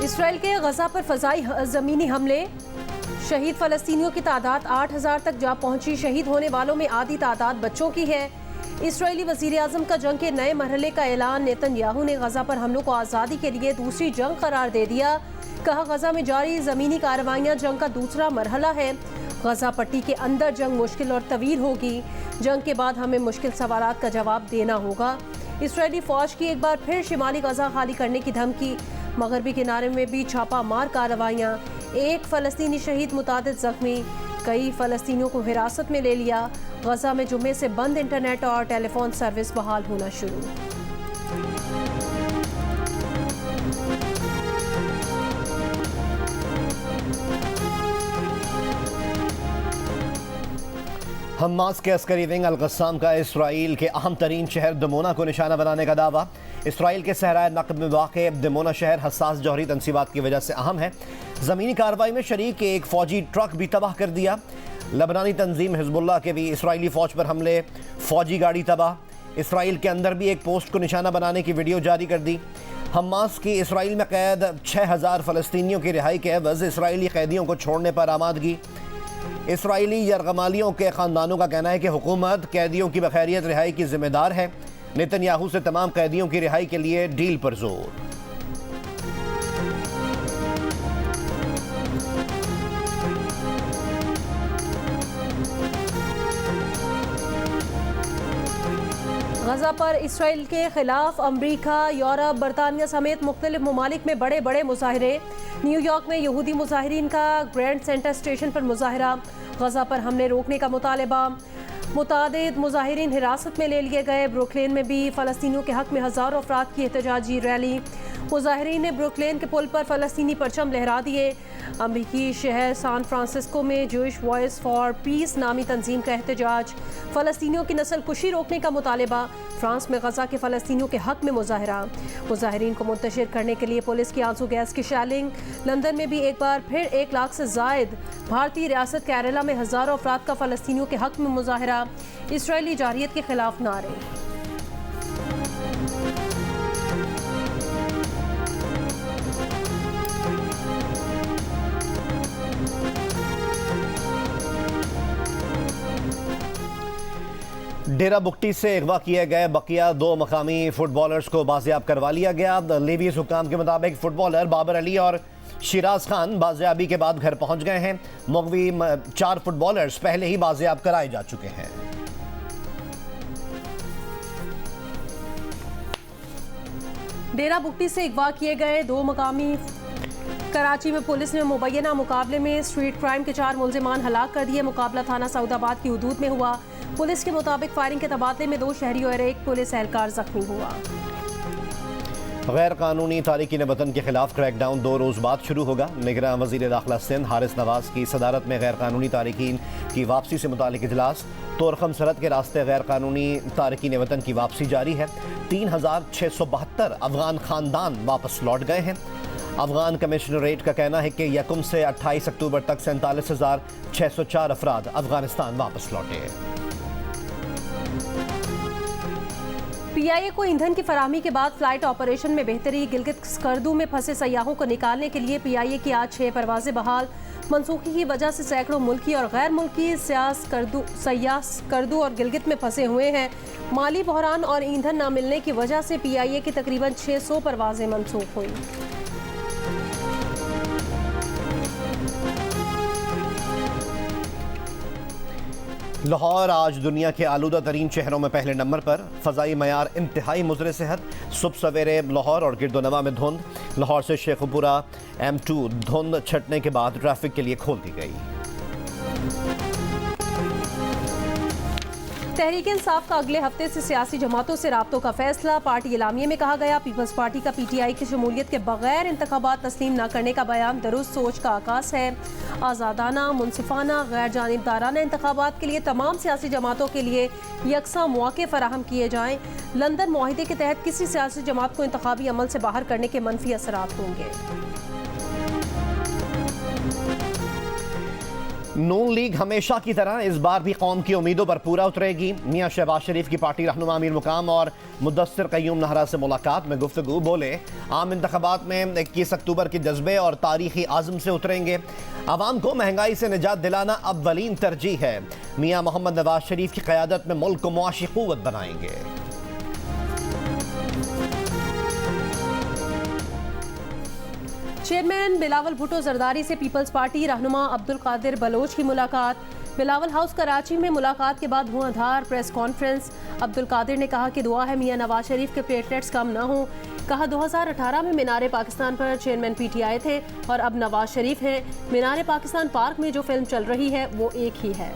Israel के गजा पर फजाई ज़मीनी हमले, शहीद फ़लस्तीनियों की तादाद 8,000 तक जा पहुंची। शहीद होने वालों में आधी तादाद बच्चों की है। इसराइली वज़ीर आज़म का जंग के नए मरहले का ऐलान। नेतन्याहू ने गजा पर हमलों को आज़ादी के लिए दूसरी जंग करार दे दिया। कहा, गजा में जारी ज़मीनी कार्रवाइयाँ जंग का दूसरा मरहला है। गजा पट्टी के अंदर जंग मुश्किल और तवील होगी। जंग के बाद हमें मुश्किल सवालात का जवाब देना होगा। इसराइली फ़ौज की एक बार फिर शिमाली गजा खाली करने की धमकी। मगरबी किनारे में भी छापा मार कार्रवाइयाँ। एक फ़लस्तीनी शहीद, मुतादिद ज़ख्मी। कई फ़लस्तीनियों को हिरासत में ले लिया। गजा में जुम्मे से बंद इंटरनेट और टेलीफोन सर्विस बहाल होना शुरू। हमास के अस्करी विंग अल-क़स्साम का इसराइल के अहम तरीन शहर दमोना को निशाना बनाने का दावा। इसराइल के सहराए नक़ब में वाक़ दमोना शहर हसास जौहरी तनसीबात की वजह से अहम है। ज़मीनी कार्रवाई में शरीक एक फ़ौजी ट्रक भी तबाह कर दिया। लबनानी तंजीम हिज़्बुल्लाह के भी इसराइली फ़ौज पर हमले, फ़ौजी गाड़ी तबाह। इसराइल के अंदर भी एक पोस्ट को निशाना बनाने की वीडियो जारी कर दी। हमास की इसराइल में कैद 6,000 फ़लस्तीनियों की रिहाई के एवज़ इसराइली कैदियों को छोड़ने पर आमादगी। इसराइली यरगमालियों के ख़ानदानों का कहना है कि हुकूमत कैदियों की बखैरियत रिहाई की जिम्मेदार है। नेतन्याहू से तमाम कैदियों की रिहाई के लिए डील पर जोर। गजा पर इसराइल के खिलाफ अमरीका, यूरोप, बरतानिया समेत मुख्तलिफ ममालिक में बड़े बड़े मुजाहरे। न्यूयॉर्क में यहूदी मुजाहिरीन का ग्रैंड सेंटर स्टेशन पर मुजाहरा। गजा पर हमले रोकने का मुतालबा। मुतादिद मुजाहिरीन हिरासत में ले लिए गए। ब्रुकलिन में भी फ़लस्तीनियों के हक़ में हज़ारों अफराद की एहतजाजी रैली। मुजाहिरीन ने ब्रुकलिन के पुल पर फ़लस्तीनी परचम लहरा दिए। अमरीकी शहर सान फ्रांसिस्को में जूइश वॉइस फॉर पीस नामी तंजीम का एहतजाज। फ़लस्तीनियों की नस्ल कुशी रोकने का मुतालबा। फ्रांस में गजा के फ़लस्तीनियों के हक़ में मुजाहरा। मुजाहिरीन को मुंतशिर करने के लिए पुलिस की आंसू गैस की शैलिंग। लंदन में भी एक बार फिर 1 लाख से ज़ायद। भारतीय रियासत केरला में हज़ारों अफराद का फ़लस्तीनियों के हक़ में मुजाहरा। इसराइली जारियत के खिलाफ नारे। डेरा बुगटी से अगवा किए गए बकिया 2 मकामी फुटबॉलर्स को बाजियाब करवा लिया गया। लेवीज हुकाम के मुताबिक फुटबॉलर बाबर अली और शिराज खान बाजियाबी के बाद घर पहुंच गए हैं। मगवी 4 फुटबॉलर्स पहले ही बाजियाब कराए जा चुके हैं। डेरा बुगटी से अगवा किए गए 2 मकामी। कराची में पुलिस ने मुबैना मुकाबले में स्ट्रीट क्राइम के 4 मुलजिमान हलाक कर दिए। मुकाबला थाना सऊदाबाद की हदूद में हुआ। पुलिस के मुताबिक फायरिंग के तबादले में 2 शहरी और 1 पुलिस एहलकार जख्मी हुआ। गैर कानूनी तारिकीन वतन के खिलाफ क्रैकडाउन 2 रोज़ बाद शुरू होगा। निगरान वज़ीर दाखिला सिंध हारिस नवाज की सदारत में गैर कानूनी तारिकीन की वापसी से मुतालिक इजलास। तोरखम सरहद के रास्ते गैर कानूनी तारिकीन वतन की वापसी जारी है। 3,672 अफगान खानदान वापस लौट गए हैं। अफगान कमिश्नरेट का कहना है कि यकम से 28 अक्टूबर तक 47,604 अफराद अफगानिस्तान वापस लौटे। PIA को ईंधन की फराहमी के बाद फ्लाइट ऑपरेशन में बेहतरी। गिलगित स्कर्दू में फंसे सयाहों को निकालने के लिए PIA की आज 6 परवाजें बहाल। मनसूखी की वजह से सैकड़ों मुल्की और गैर मुल्की सयाह स्कर्दू और गिलगित में फंसे हुए हैं। माली बहरान और ईंधन न मिलने की वजह से PIA की तकरीबन 600 परवाजें मनसूख हुई। लाहौर आज दुनिया के आलूदा तरीन शहरों में पहले नंबर पर। फ़ज़ाई मयार इंतहाई मुज़र सेहत। सुबह सवेरे लाहौर और गिरदोनवा में धुंध। लाहौर से शेखुपुरा M2 धुंध छटने के बाद ट्रैफिक के लिए खोल दी गई। तहरीक इंसाफ का अगले हफ्ते से सियासी जमातों से राब्तों का फैसला। पार्टी इलामिये में कहा गया, पीपल्स पार्टी का PTI की शमूलियत के बगैर इंतखाबात तस्लीम न करने का बयान दुरुस्त सोच का आकाश है। आज़ादाना, मुनसिफाना, गैर जानिबदाराना इंतखाबात के लिए तमाम सियासी जमातों के लिए यकसा मौके फराहम किए जाएँ। लंदन मुआहिदे के तहत किसी सियासी जमात को इंतखाबी अमल से बाहर करने के मनफी असरात होंगे। नून लीग हमेशा की तरह इस बार भी कौम की उम्मीदों पर पूरा उतरेगी। मियां शहबाज शरीफ की पार्टी रहनुमा अमीर मुकाम और मुदस्सिर क़य्यूम नहरा से मुलाकात में गुफ्तगू। बोले आम इंतखाबात में 21 अक्टूबर के जज्बे और तारीखी आज़म से उतरेंगे। आवाम को महंगाई से निजात दिलाना अव्वलीन तरजीह है। मियां मोहम्मद नवाज शरीफ की क़यादत में मुल्क को मुआशी क़ुव्वत बनाएंगे। चेयरमैन बिलावल भुट्टो जरदारी से पीपल्स पार्टी रहनुमा अब्दुल कादिर बलोच की मुलाकात। बिलावल हाउस कराची में मुलाकात के बाद धुआंधार प्रेस कॉन्फ्रेंस। अब्दुल कादिर ने कहा कि दुआ है मियां नवाज शरीफ के प्लेटलेट्स कम न हो। कहा 2018 में मीनारे पाकिस्तान पर चेयरमैन पीटीआई थे और अब नवाज शरीफ हैं। मीनारे पाकिस्तान पार्क में जो फिल्म चल रही है वो एक ही है।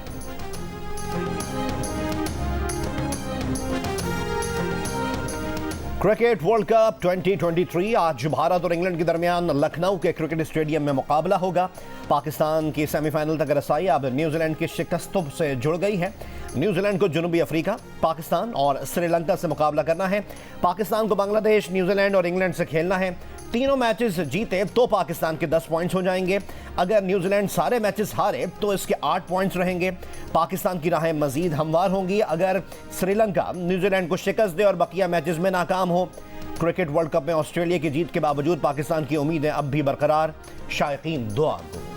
क्रिकेट वर्ल्ड कप 2023 आज भारत और इंग्लैंड के दरमियान लखनऊ के क्रिकेट स्टेडियम में मुकाबला होगा। पाकिस्तान की सेमीफाइनल तक रसाई अब न्यूजीलैंड की शिकस्तों से जुड़ गई है। न्यूजीलैंड को जनूबी अफ्रीका, पाकिस्तान और श्रीलंका से मुकाबला करना है। पाकिस्तान को बांग्लादेश, न्यूजीलैंड और इंग्लैंड से खेलना है। तीनों मैचेस जीते तो पाकिस्तान के 10 पॉइंट्स हो जाएंगे। अगर न्यूजीलैंड सारे मैचेस हारे तो इसके 8 पॉइंट्स रहेंगे। पाकिस्तान की राहें मजीद हमवार होंगी अगर श्रीलंका न्यूजीलैंड को शिकस्त दे और बकिया मैचेस में नाकाम हो। क्रिकेट वर्ल्ड कप में ऑस्ट्रेलिया की जीत के बावजूद पाकिस्तान की उम्मीदें अब भी बरकरार। शायकीन दुआ गो।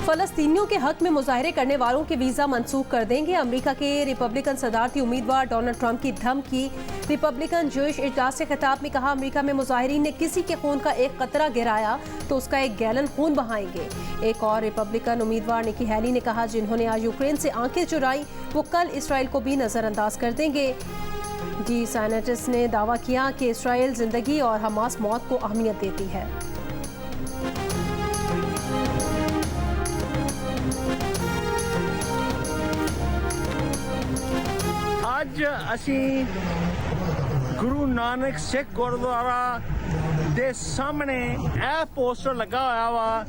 फलस्तीनियों के हक में मुजाहरे करने वालों के वीज़ा मंसूख कर देंगे। अमेरिका के रिपब्लिकन सदारती उम्मीदवार डोनाल्ड ट्रंप की धमकी। रिपब्लिकन जूश इजलास से खिताब में कहा अमेरिका में मुजाहिरीन ने किसी के खून का एक कतरा गिराया तो उसका 1 गैलन खून बहाएंगे। एक और रिपब्लिकन उम्मीदवार निकी हैली ने कहा जिन्होंने आज यूक्रेन से आंखें चुराई वो कल इसराइल को भी नज़रअंदाज कर देंगे। डी सैनेटिस ने दावा किया कि इसराइल जिंदगी और हमास मौत को अहमियत देती है। ਅੱਜ ਅਸੀਂ ਗੁਰੂ ਨਾਨਕ ਸਿੱਖ ਗੁਰਦੁਆਰਾ ਦੇ ਸਾਹਮਣੇ ਇਹ ਪੋਸਟਰ ਲੱਗਾ ਹੋਇਆ ਵਾ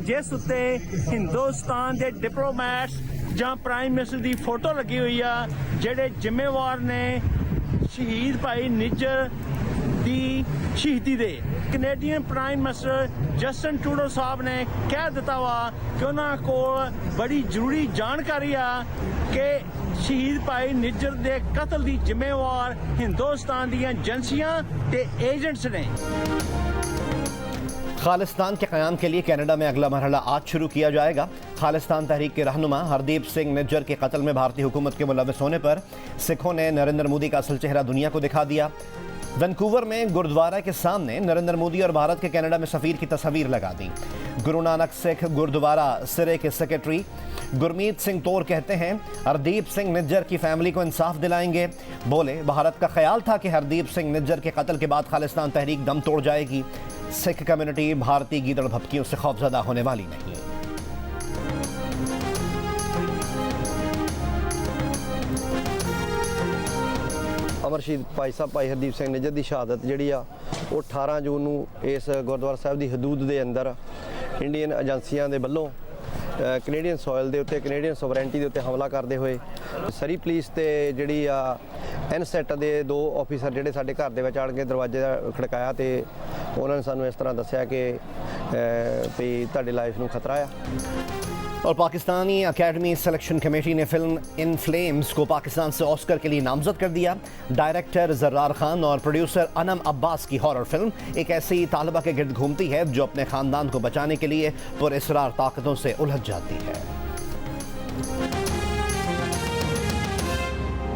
ਜਿਸ ਉੱਤੇ ਹਿੰਦੁਸਤਾਨ ਦੇ ਡਿਪਲੋਮੈਟਸ ਜਾਂ ਪ੍ਰਾਈਮ ਮਿਨਿਸਟਰ ਦੀ ਫੋਟੋ ਲੱਗੀ ਹੋਈ ਆ ਜਿਹੜੇ ਜ਼ਿੰਮੇਵਾਰ ਨੇ ਸ਼ਹੀਦ ਭਾਈ ਨਿੱਜਰ ਦੀ ਸ਼ਹੀਦੀ ਦੇ। Canadian prime minister Justin Trudeau ਸਾਹਿਬ ਨੇ ਕਹਿ ਦਿੱਤਾ ਵਾ ਕਿ ਉਹਨਾਂ ਕੋਲ ਬੜੀ ਜ਼ਰੂਰੀ ਜਾਣਕਾਰੀ ਆ ਕਿ शहीद भाई निज्जर दे कत्ल दी जिम्मेवार हिंदुस्तान दी एजेंसियां ते एजेंट्स ने। खालिस्तान के क़याम के लिए कनाडा में अगला मरहला आज शुरू किया जाएगा। खालिस्तान तहरीक के रहनुमा हरदीप सिंह निज्जर के कत्ल में भारतीय हुकूमत के मुलव्वस होने पर सिखों ने नरेंद्र मोदी का असल चेहरा दुनिया को दिखा दिया। वैंकूवर में गुरुद्वारा के सामने नरेंद्र मोदी और भारत के कनाडा में सफ़ीर की तस्वीर लगा दी। गुरु नानक सिख गुरुद्वारा सिरे के सेक्रेटरी गुरमीत सिंह तोर कहते हैं हरदीप सिंह निज्जर की फैमिली को इंसाफ दिलाएंगे। बोले भारत का ख्याल था कि हरदीप सिंह निज्जर के कत्ल के बाद खालिस्तान तहरीक दम तोड़ जाएगी। सिख कम्युनिटी भारतीय गीदड़ भपकियों से खौफजदा होने वाली नहीं। अमर शहीद भाई साहब भाई हरदीप सिंह निज्जर की शहादत जी वो 18 जून ਨੂੰ इस गुरुद्वारा साहब की हदूद के अंदर इंडियन एजेंसियां के वलों कनेडियन सॉयल के उत्ते कनेडियन सोवरेंटी के उत्ते हमला करते हुए सरी पुलिस ते जिहड़ी एनसेट के 2 ऑफिसर जिहड़े साडे घर दे विच आण के दरवाजे खड़काया तो उन्होंने सानू इस तरह दस्सिया कि भी तुहाडी लाइफ नूं खतरा आ। और पाकिस्तानी अकेडमी सिलेक्शन कमेटी ने फिल्म इन फ्लेम्स को पाकिस्तान से ऑस्कर के लिए नामजद कर दिया। डायरेक्टर जर्रार खान और प्रोड्यूसर अनम अब्बास की हॉरर फिल्म एक ऐसी तालिबा के गिर्द घूमती है जो अपने ख़ानदान को बचाने के लिए पुरअसरार ताकतों से उलझ जाती है।